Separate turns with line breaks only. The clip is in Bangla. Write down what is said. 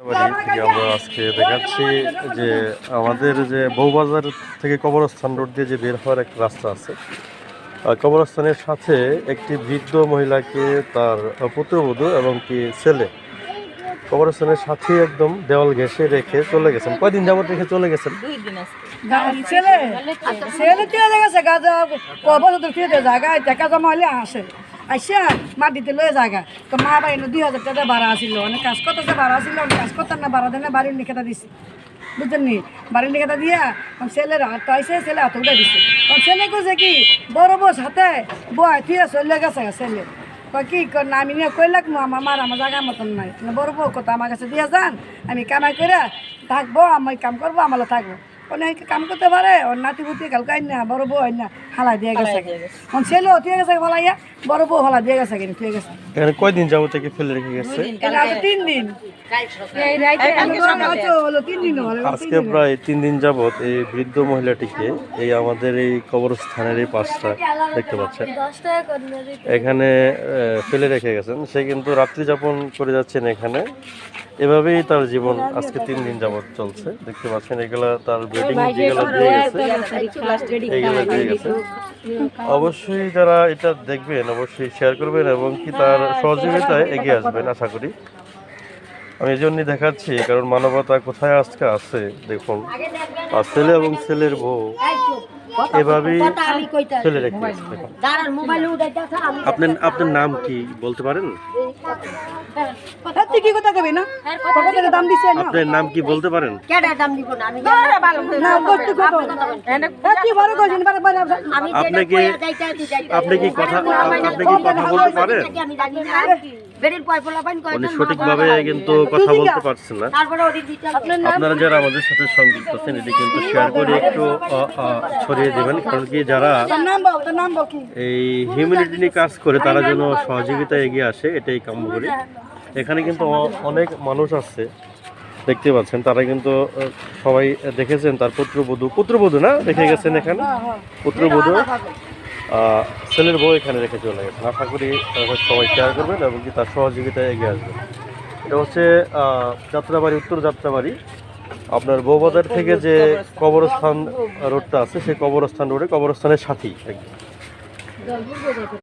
আমরা আজকে দেখাচ্ছি যে আমাদের যে বউবাজার থেকে কবরস্থান রোড দিয়ে যে বের হওয়ার একটা রাস্তা আছে, কবরস্থানের সাথে একটি বৃদ্ধ মহিলাকে তার পুত্রবধূ এবং কি ছেলে কবরস্থানের সাথে একদম দেওয়াল ঘেঁষে রেখে চলে গেছেন। কয়দিন যাবত রেখে চলে গেছেন?
আইসা মাটিতে লয়ে জায়গা তো মা বাড়ি 2000 টাকা ভাড়া আসিল, অনেক কাজ করতেছে, ভাড়া আসিল, অনেক কাজ করতাম না, ভাড়া দেয় না, বাড়ির নিকেতা দিচ্ছে, বুঝলেন নি? বাড়ির নিকেতা দিয়া ছেলের হাত আইসে, ছেলে হাত উঠে দিচ্ছে। ছেলে করছে কি বড় বস হাতে বয় তুই চলে গেছে ছেলে কি না, আমি নিয়ে কইলাক আমার মার আমার জায়গা মতন নাই, বড় বউ কত আমার কাছে দিয়ে যান, আমি কামাই করে থাকবো, আমি কাম করবো, আমার থাকবো। অনেক কাম করতে পারে, ওর নাতি পুতি কালকে না বড় বউ না হালা দিয়ে গেছে, ছেলেও দিয়ে গেছে ফলাইয়া, বড় বউ হালা দিয়ে গেছে কিন্তু ঠিক আছে।
এখানে কয়দিন যাবো থেকে ফেলে রেখে গেছে?
3 দিন,
আজকে প্রায় 3 দিন যাবত এই বৃদ্ধ মহিলাটিকে এই আমাদের এই কবরস্থানের এই পাশটা দেখতে পাচ্ছেন, এখানে ফেলে রেখে গেছেন। সে কিন্তু রাত্রি যাপন করে যাচ্ছেন এখানে। এভাবেই তার জীবন আজকে 3 দিন যাবত চলছে। দেখতে পাচ্ছেন এগুলা তার বেডিং যেগুলো দিয়ে গেছে, এইগুলো দিয়ে গেছে। অবশ্যই যারা এটা দেখবেন অবশ্যই শেয়ার করবেন এবং কি তার সহযোগিতায় এগিয়ে আসবেন আশা করি। আমি এই জন্যই দেখাচ্ছি কারণ মানবতা কোথায় আজকে আছে দেখুন। আর ছেলে এবং ছেলের বউ এভাবেই ফেলে রেখে গেছে। আপনার নাম কি বলতে পারেন? আপনার নাম কি বলতে পারেন? আপনি কি কথা বলতে পারেন? উনি সঠিকভাবে কিন্তু কথা বলতে পারছেন না। আপনারা যারা আমাদের সাথে সংযুক্ত আছেন এটি কিন্তু শেয়ার করে একটু ছড়িয়ে দেবেন, কারণ কি যারা এই হিউম্যানিটি নিয়ে কাজ করে তারা যেন সহযোগিতা এগিয়ে আসে, এটাই কাম্য করি। এখানে কিন্তু অনেক মানুষ আছে দেখতে পাচ্ছেন, তারা কিন্তু সবাই দেখেছেন তার পুত্রবধূ না রেখে গেছেন এখানে, পুত্রবধূ ছেলের বউ এখানে রেখে চলে গেছেন। আশা করি সবাই শেয়ার করবেন এবং কি তার সহযোগিতায় এগিয়ে আসবেন। এটা হচ্ছে যাত্রাবাড়ি, উত্তর যাত্রাবাড়ি। আপনার বউবাজার থেকে যে কবরস্থান রোডটা আছে সেই কবরস্থান রোডে কবরস্থানের সাথেই একদম।